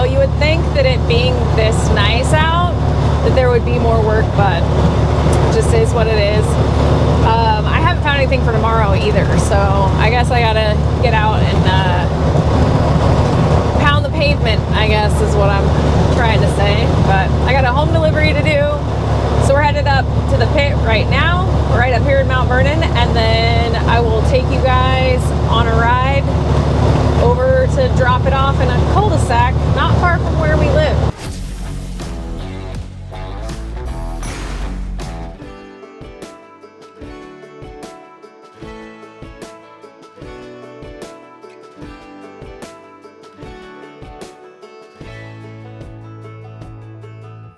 So you would think that it being this nice out, that there would be more work, but it just is what it is. I haven't found anything for tomorrow either, so I guess I gotta get out and pound the pavement, I guess is what I'm trying to say. But I got a home delivery to do, so we're headed up to the pit right now, right up here in Mount Vernon, and then I will take you guys on a ride over to drop it off in a cul-de-sac not far from where we live.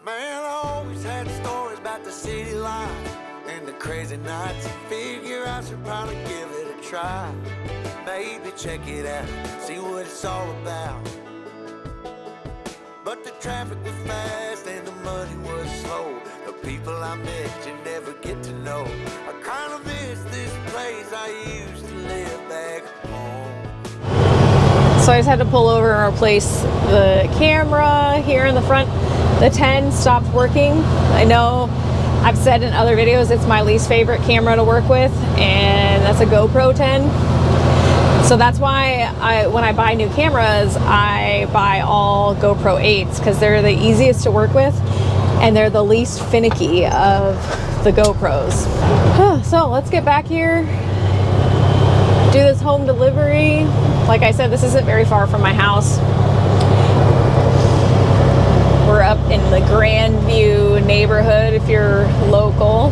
Man, I always had stories about the city life and the crazy nights. Figure I should probably give it a try. Maybe check it out, see what it's all about. But the traffic was fast and the money was slow. The people I met you never get to know. I kinda miss this place I used to live back home. So I just had to pull over and replace the camera here in the front. The 10 stopped working. I know I've said in other videos it's my least favorite camera to work with, and that's a GoPro 10. So that's why when I buy new cameras, I buy all GoPro 8s because they're the easiest to work with and they're the least finicky of the GoPros. So let's get back here, do this home delivery. Like I said, this isn't very far from my house. We're up in the Grandview neighborhood if you're local.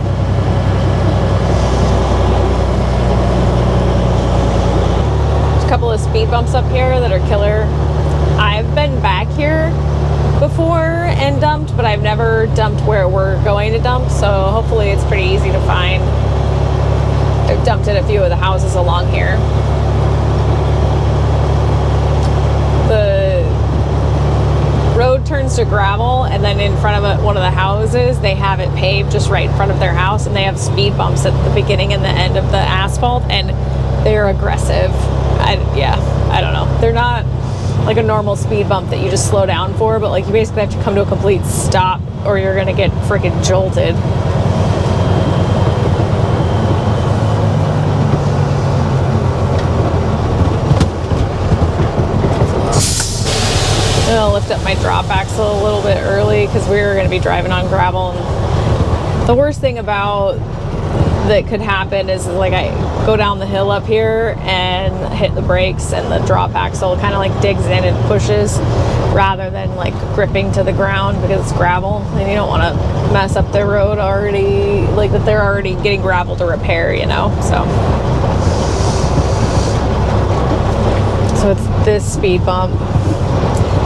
There's a couple of speed bumps up here that are killer. I've been back here before and dumped, but I've never dumped where we're going to dump, so hopefully it's pretty easy to find. I've dumped at a few of the houses along here. The road turns to gravel, and then in front of one of the houses they have it paved just right in front of their house, and they have speed bumps at the beginning and the end of the asphalt, and they're aggressive. I don't know, they're not like a normal speed bump that you just slow down for, but like you basically have to come to a complete stop or you're gonna get freaking jolted. I'll lift up my drop axle a little bit early because we were going to be driving on gravel, and the worst thing about that could happen is like I go down the hill up here and hit the brakes and the drop axle kind of like digs in and pushes rather than like gripping to the ground because it's gravel, and you don't want to mess up their road already, like that they're already getting gravel to repair, you know. So it's this speed bump.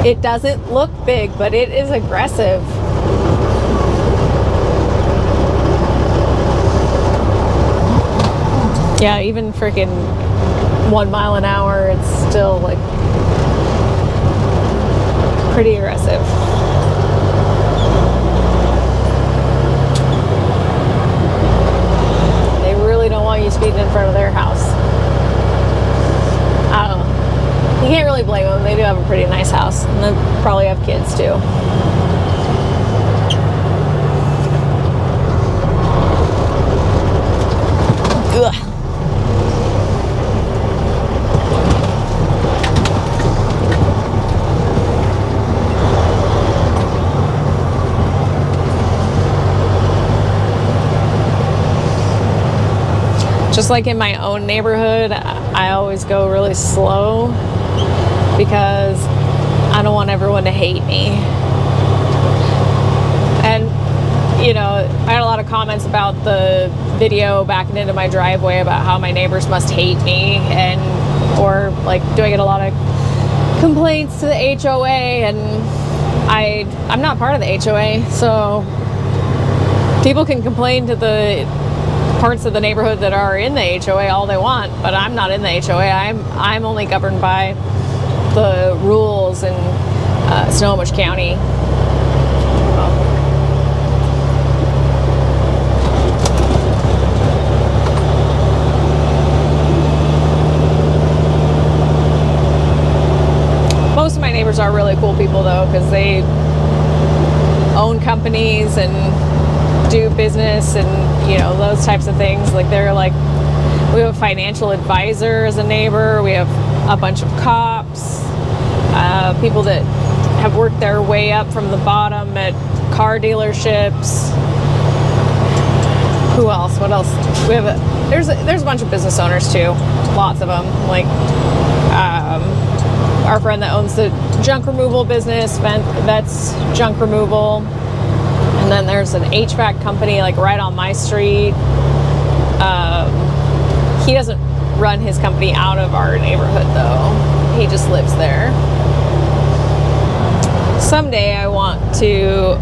It doesn't look big, but it is aggressive. Yeah, even freaking 1 mile an hour, it's still like pretty aggressive. They really don't want you speeding in front of their house. I don't know. You can't really blame them. They do have a pretty nice house, and they probably have kids too. Ugh. Just like in my own neighborhood, I always go really slow because I don't want everyone to hate me. And, you know, I had a lot of comments about the video backing into my driveway about how my neighbors must hate me, and or like, do I get a lot of complaints to the HOA? And I'm not part of the HOA, so people can complain to the parts of the neighborhood that are in the HOA all they want, but I'm not in the HOA. I'm only governed by the rules in Snohomish County. Most of my neighbors owners are really cool people though, because they own companies and do business and, you know, those types of things. Like they're like, we have a financial advisor as a neighbor. We have a bunch of cops, people that have worked their way up from the bottom at car dealerships. Who else? What else? We have there's a bunch of business owners too, lots of them. Like our friend that owns the junk removal business, Vets Junk Removal, and then there's an HVAC company like right on my street. He doesn't run his company out of our neighborhood though. He just lives there. Someday I want to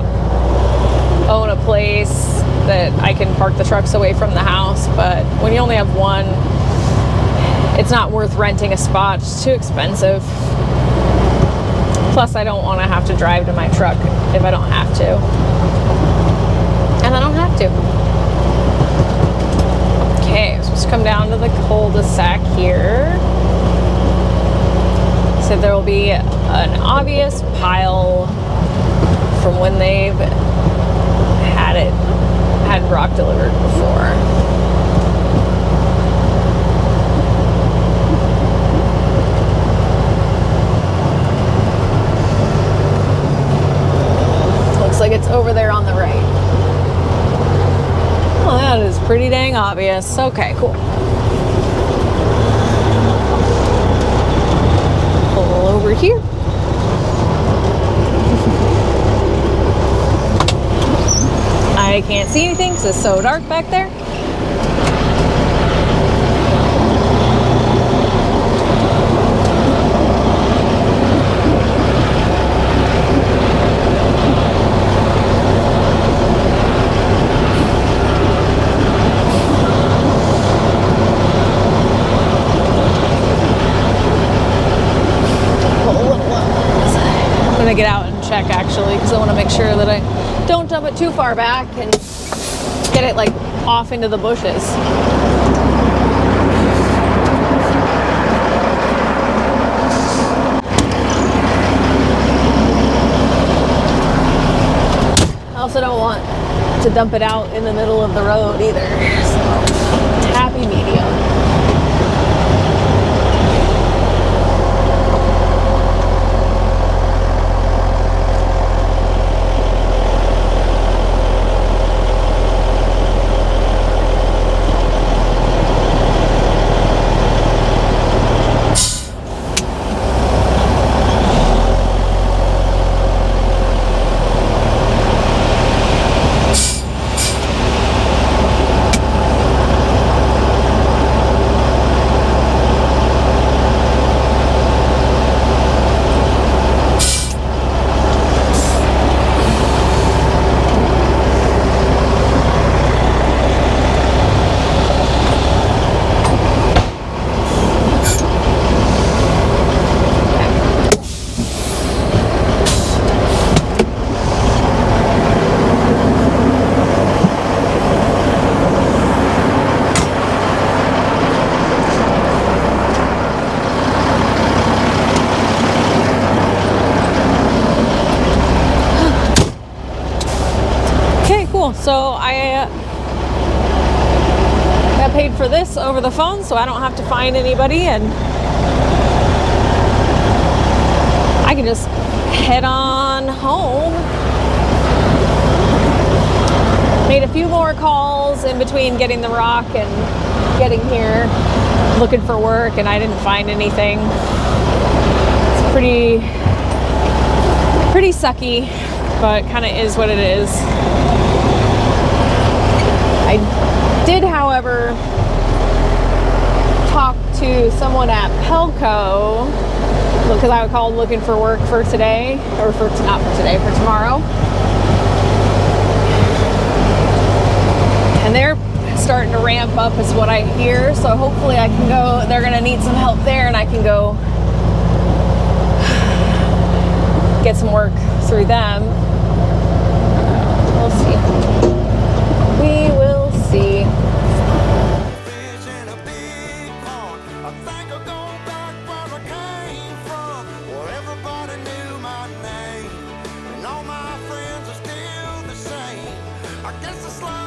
own a place that I can park the trucks away from the house, but when you only have one, it's not worth renting a spot. It's too expensive. Plus I don't want to have to drive to my truck if I don't have to. And I don't have to. Okay, so let's come down to the cul-de-sac here. So there will be an obvious pile from when they've had rock delivered before. Looks like it's over there on the right. Well, that is pretty dang obvious. Okay, cool. Pull over here. I can't see anything because it's so dark back there. I'm gonna get out and check actually, because I want to make sure that I don't dump it too far back and get it like off into the bushes. I also don't want to dump it out in the middle of the road either. So, happy medium. So I got paid for this over the phone, so I don't have to find anybody, and I can just head on home. Made a few more calls in between getting the rock and getting here, looking for work, and I didn't find anything. It's pretty sucky, but kind of is what it is. I did, however, talk to someone at Pelco because I called looking for work for today, or for not for today, for tomorrow. And they're starting to ramp up is what I hear, so hopefully I can go. They're gonna need some help there, and I can go get some work through them. We'll see. We will see. Fish in a big pond. I think I'll go back where I came from, where everybody knew guess the slide